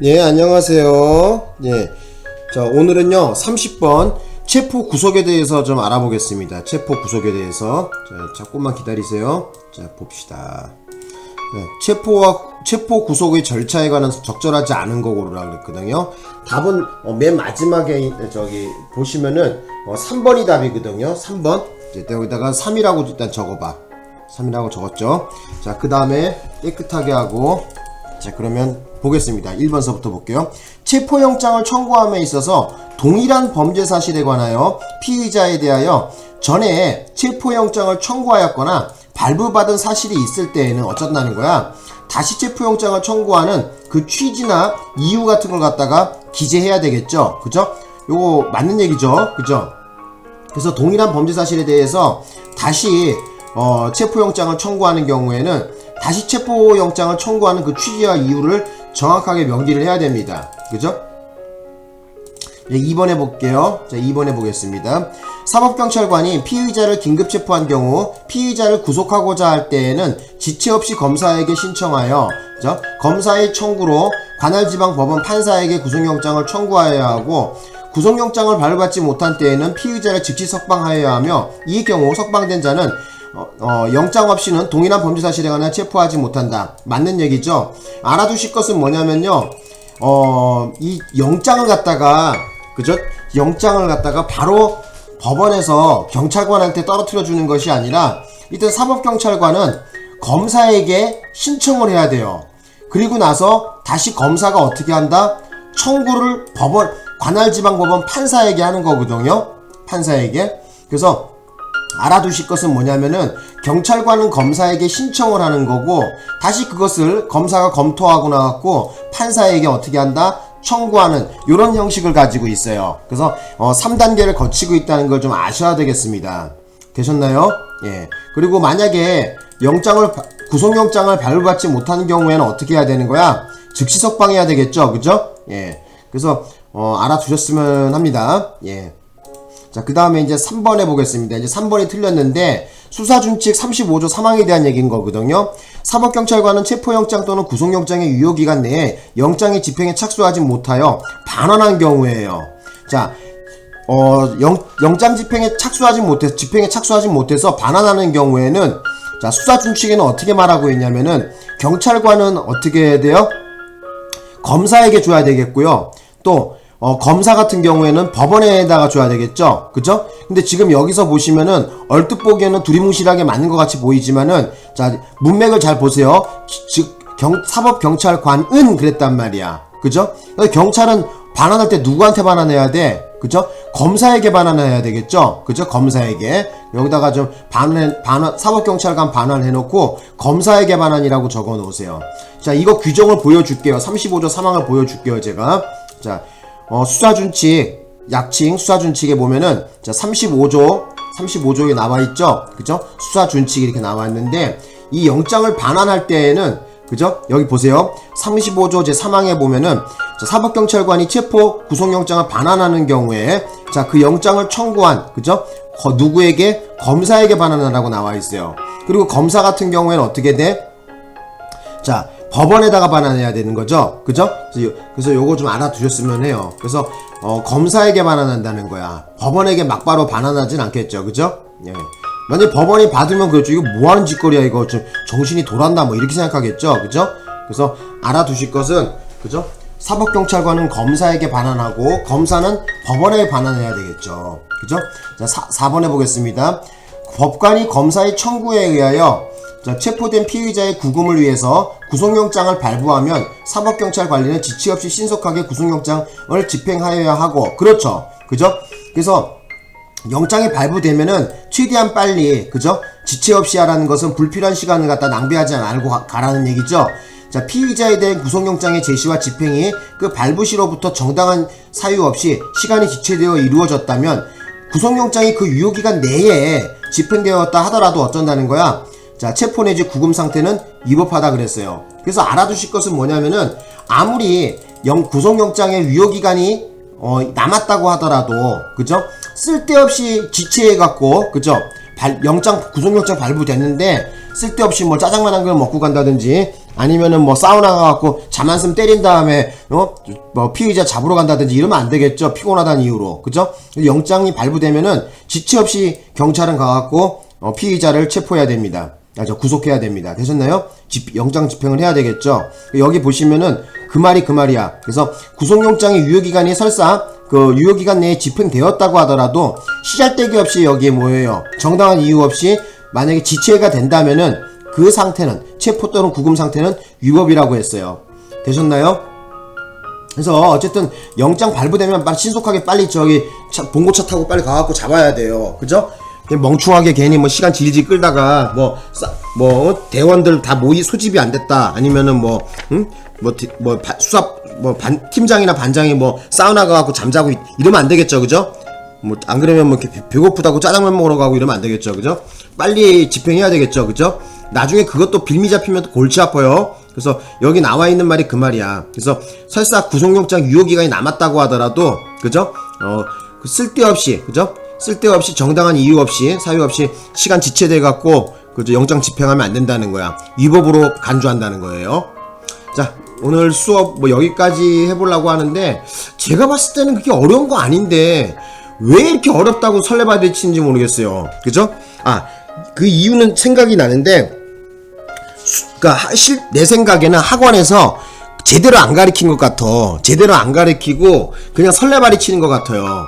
예, 안녕하세요. 예. 자, 오늘은요, 30번 체포 구속에 대해서 좀 알아보겠습니다. 체포 구속에 대해서. 자, 조금만 기다리세요. 자, 봅시다. 네, 체포 구속의 절차에 관한 적절하지 않은 거 고르라 그랬거든요. 답은 맨 마지막에 보시면은 3번이 답이거든요. 3번. 이제 여기다가 3이라고 일단 적어봐. 3이라고 적었죠. 자, 그 다음에 깨끗하게 하고, 자, 그러면 보겠습니다. 1번서부터 볼게요. 체포영장을 청구함에 있어서 동일한 범죄 사실에 관하여 피의자에 대하여 전에 체포영장을 청구하였거나 발부받은 사실이 있을 때에는 어쩐다는 거야? 다시 체포영장을 청구하는 그 취지나 이유 같은 걸 갖다가 기재해야 되겠죠? 그죠? 요거 맞는 얘기죠? 그죠? 그래서 동일한 범죄 사실에 대해서 다시 체포영장을 청구하는 경우에는 다시 체포영장을 청구하는 그 취지와 이유를 정확하게 명기를 해야 됩니다. 그죠? 2번에 볼게요. 자, 2번에 보겠습니다. 사법경찰관이 피의자를 긴급 체포한 경우 피의자를 구속하고자 할 때에는 지체 없이 검사에게 신청하여 검사의 청구로 관할지방법원 판사에게 구속영장을 청구하여야 하고 구속영장을 발부받지 못한 때에는 피의자를 즉시 석방하여야 하며 이 경우 석방된 자는 영장 없이는 동일한 범죄 사실에 관해 체포하지 못한다. 맞는 얘기죠. 알아두실 것은 뭐냐면요, 이 영장을 갖다가, 그죠? 영장을 갖다가 바로 법원에서 경찰관한테 떨어뜨려 주는 것이 아니라 일단 사법경찰관은 검사에게 신청을 해야 돼요. 그리고 나서 다시 검사가 어떻게 한다? 청구를 관할지방법원 판사에게 하는 거거든요. 판사에게. 그래서 알아두실 것은 뭐냐면은 경찰관은 검사에게 신청을 하는 거고 다시 그것을 검사가 검토하고 나갖고 판사에게 어떻게 한다? 청구하는 요런 형식을 가지고 있어요. 그래서 3단계를 거치고 있다는 걸 좀 아셔야 되겠습니다. 되셨나요? 예. 그리고 만약에 구속영장을 발부받지 못하는 경우에는 어떻게 해야 되는 거야? 즉시 석방해야 되겠죠? 그죠? 예. 그래서 알아두셨으면 합니다. 예. 자, 그 다음에 이제 3번에 보겠습니다. 이제 3번이 틀렸는데 수사준칙 35조 3항에 대한 얘기인 거거든요. 사법경찰관은 체포영장 또는 구속영장의 유효기간 내에 영장의 집행에 착수하지 못하여 반환한 경우에요. 자, 영장 집행에 착수하지 못해서 반환하는 경우에는 자, 수사준칙에는 어떻게 말하고 있냐면은 경찰관은 어떻게 해야 돼요? 검사에게 줘야 되겠고요. 또 검사 같은 경우에는 법원에다가 줘야 되겠죠? 그죠? 근데 지금 여기서 보시면은 얼뜻 보기에는 두리뭉실하게 맞는 것 같이 보이지만은 자, 문맥을 잘 보세요. 즉 사법경찰관은 그랬단 말이야. 그죠? 경찰은 반환할 때 누구한테 반환해야 돼? 그죠? 검사에게 반환해야 되겠죠? 그죠? 검사에게. 여기다가 좀 사법경찰관 반환해놓고 검사에게 반환이라고 적어 놓으세요. 자, 이거 규정을 보여줄게요. 35조 3항을 보여줄게요, 제가. 자, 수사준칙, 약칭 수사준칙에 보면은, 자, 35조에 나와있죠? 그죠? 수사준칙이 이렇게 나와있는데, 이 영장을 반환할 때에는, 그죠? 여기 보세요. 35조 제3항에 보면은, 자, 사법경찰관이 체포 구속영장을 반환하는 경우에, 자, 그 영장을 청구한, 그죠? 누구에게? 검사에게 반환하라고 나와있어요. 그리고 검사 같은 경우에는 어떻게 돼? 자, 법원에다가 반환해야 되는 거죠. 그죠? 그래서 요거 좀 알아두셨으면 해요. 그래서 검사에게 반환한다는 거야. 법원에게 막바로 반환하진 않겠죠. 그죠? 예. 만약에 법원이 받으면 그렇죠. 이거 뭐하는 짓거리야 이거 좀 정신이 돌았나 뭐 이렇게 생각하겠죠. 그죠? 그래서 알아두실 것은, 그죠? 사법경찰관은 검사에게 반환하고 검사는 법원에 반환해야 되겠죠. 그죠? 자, 4번에 보겠습니다. 법관이 검사의 청구에 의하여 자, 체포된 피의자의 구금을 위해서 구속영장을 발부하면 사법경찰관리는 지체 없이 신속하게 구속영장을 집행하여야 하고, 그렇죠? 그죠? 그래서 영장이 발부되면은 최대한 빨리, 그죠? 지체 없이 하라는 것은 불필요한 시간을 갖다 낭비하지 말고 가라는 얘기죠. 자, 피의자에 대한 구속영장의 제시와 집행이 그 발부시로부터 정당한 사유 없이 시간이 지체되어 이루어졌다면 구속영장이 그 유효기간 내에 집행되었다 하더라도 어쩐다는 거야? 자, 체포 내지 구금 상태는 위법하다 그랬어요. 그래서 알아두실 것은 뭐냐면은 아무리 구속영장의 유효기간이 남았다고 하더라도, 그죠? 쓸데없이 지체해갖고, 그죠? 구속영장 발부됐는데 쓸데없이 뭐 짜장면 한 그릇 먹고 간다든지 아니면은 뭐 사우나 가갖고 잠 한숨 때린 다음에 뭐 피의자 잡으러 간다든지 이러면 안 되겠죠. 피곤하다는 이유로. 그죠? 영장이 발부되면은 지체 없이 경찰은 가갖고 피의자를 체포해야 됩니다. 구속해야 됩니다. 되셨나요? 영장 집행을 해야 되겠죠. 여기 보시면은 그 말이 그 말이야. 그래서 구속영장의 유효기간이 설사 그 유효기간 내에 집행되었다고 하더라도 시잘데기 없이 여기에 뭐예요? 정당한 이유 없이 만약에 지체가 된다면은 그 상태는 체포 또는 구금 상태는 위법이라고 했어요. 되셨나요? 그래서 어쨌든 영장 발부되면 신속하게 빨리 저기 봉고차 타고 빨리 가갖고 잡아야 돼요. 그죠? 멍충하게 괜히 뭐 시간 질질 끌다가 뭐 대원들 다 소집이 안 됐다 아니면은 팀장이나 반장이 사우나 가갖고 잠자고 이러면 안 되겠죠. 그죠? 안 그러면 배고프다고 짜장면 먹으러 가고 이러면 안 되겠죠. 그죠? 빨리 집행해야 되겠죠. 그죠? 나중에 그것도 빌미 잡히면 또 골치 아파요. 그래서 여기 나와 있는 말이 그 말이야. 그래서 설사 구속영장 유효기간이 남았다고 하더라도 그죠? 쓸데없이 그죠? 쓸데없이 정당한 이유 없이 사유 없이 시간 지체돼 갖고 그죠? 영장 집행하면 안 된다는 거야. 위법으로 간주한다는 거예요. 자, 오늘 수업 여기까지 해보려고 하는데 제가 봤을 때는 그렇게 어려운 거 아닌데 왜 이렇게 어렵다고 설레발치는지 모르겠어요. 그죠? 그 이유는 생각이 나는데 내 생각에는 학원에서 제대로 안 가르친 것 같아. 제대로 안 가르치고 그냥 설레발이 치는 것 같아요.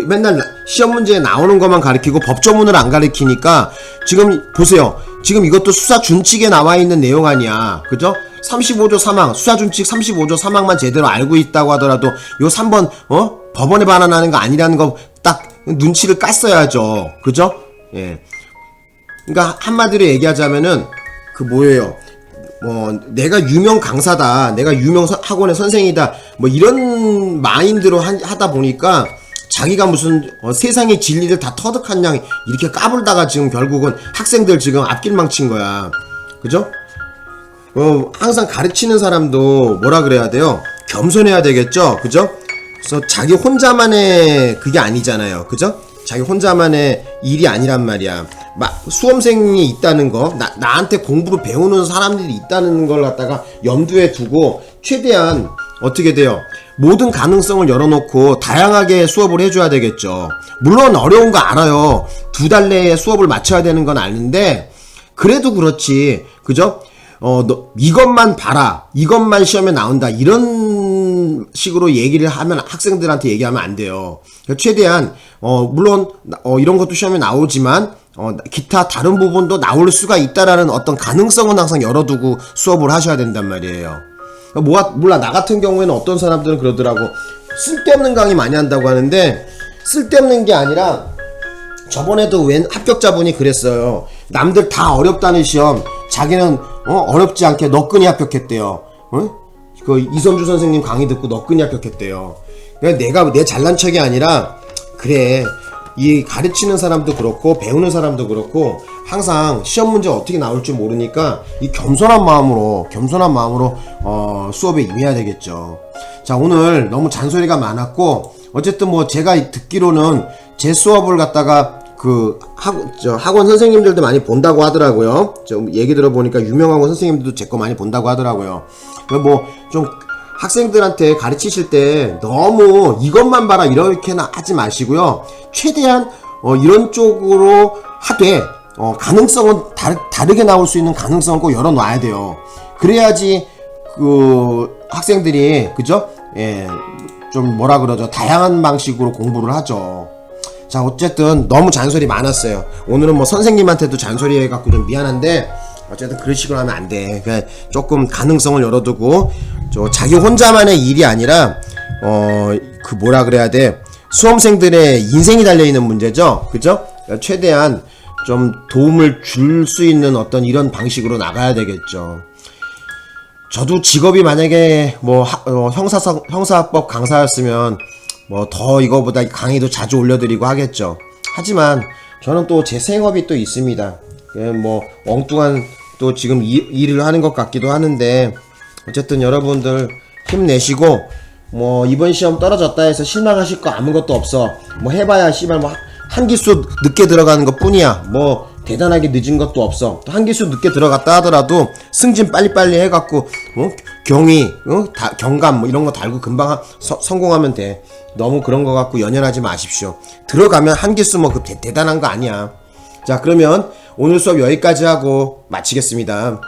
맨날 시험 문제에 나오는 것만 가르치고 법조문을 안 가르치니까 지금 보세요. 지금 이것도 수사준칙에 나와 있는 내용 아니야. 그죠? 35조 3항 수사준칙 35조 3항만 제대로 알고 있다고 하더라도 요 3번 법원에 반환하는 거 아니라는 거 딱 눈치를 깠어야죠. 그죠? 예. 그러니까 한마디로 얘기하자면은 내가 유명 강사다, 내가 유명 학원의 선생이다, 이런 마인드로 하다 보니까 자기가 무슨 세상의 진리를 다 터득한 양 이렇게 까불다가 지금 결국은 학생들 지금 앞길 망친 거야. 그죠? 항상 가르치는 사람도 뭐라 그래야 돼요? 겸손해야 되겠죠? 그죠? 그래서 자기 혼자만의 그게 아니잖아요. 그죠? 자기 혼자만의 일이 아니란 말이야. 수험생이 있다는 거, 나한테 공부를 배우는 사람들이 있다는 걸 갖다가 염두에 두고 최대한 어떻게 돼요? 모든 가능성을 열어놓고 다양하게 수업을 해줘야 되겠죠. 물론 어려운 거 알아요. 2달 내에 수업을 마쳐야 되는 건 아는데 그래도 그렇지. 그죠? 이것만 봐라. 이것만 시험에 나온다. 이런 식으로 얘기를 하면 학생들한테 얘기하면 안 돼요. 최대한 물론 이런 것도 시험에 나오지만 기타 다른 부분도 나올 수가 있다라는 어떤 가능성은 항상 열어두고 수업을 하셔야 된단 말이에요. 몰라, 나 같은 경우에는 어떤 사람들은 그러더라고. 쓸데없는 강의 많이 한다고 하는데 쓸데없는 게 아니라 저번에도 웬 합격자분이 그랬어요. 남들 다 어렵다는 시험 자기는 어렵지 않게 너끈히 합격했대요. 그 이선주 선생님 강의 듣고 너끈히 합격했대요. 그러니까 내 잘난 척이 아니라 그래, 이 가르치는 사람도 그렇고 배우는 사람도 그렇고 항상 시험 문제 어떻게 나올지 모르니까 이 겸손한 마음으로 수업에 임해야 되겠죠. 자, 오늘 너무 잔소리가 많았고 어쨌든 제가 듣기로는 제 수업을 갖다가 학원 선생님들도 많이 본다고 하더라고요. 좀 얘기 들어보니까 유명한 선생님들도 제 거 많이 본다고 하더라고요. 좀 학생들한테 가르치실 때 너무 이것만 봐라 이렇게는 하지 마시고요. 최대한 이런 쪽으로 하되 가능성은 다르게 나올 수 있는 가능성을 꼭 열어놔야 돼요. 그래야지 학생들이 그죠? 예, 좀 뭐라 그러죠? 다양한 방식으로 공부를 하죠. 자, 어쨌든 너무 잔소리 많았어요. 오늘은 선생님한테도 잔소리 해갖고 좀 미안한데 어쨌든 그런 식으로 하면 안 돼. 그냥 조금 가능성을 열어두고 자기 혼자만의 일이 아니라 뭐라 그래야 돼? 수험생들의 인생이 달려있는 문제죠. 그죠? 최대한 좀 도움을 줄 수 있는 어떤 이런 방식으로 나가야 되겠죠. 저도 직업이 만약에 형사법 강사였으면 더 이거보다 강의도 자주 올려드리고 하겠죠. 하지만 저는 또 제 생업이 또 있습니다. 엉뚱한 또 지금 일을 하는 것 같기도 하는데 어쨌든 여러분들 힘내시고 이번 시험 떨어졌다 해서 실망하실 거 아무것도 없어. 해봐야 씨발 한 기수 늦게 들어가는 것 뿐이야. 대단하게 늦은 것도 없어. 한 기수 늦게 들어갔다 하더라도 승진 빨리빨리 해갖고 경위, 경감 뭐 이런 거 달고 금방 성공하면 돼. 너무 그런 거 갖고 연연하지 마십시오. 들어가면 한 기수 뭐 대단한 거 아니야. 자, 그러면 오늘 수업 여기까지 하고 마치겠습니다.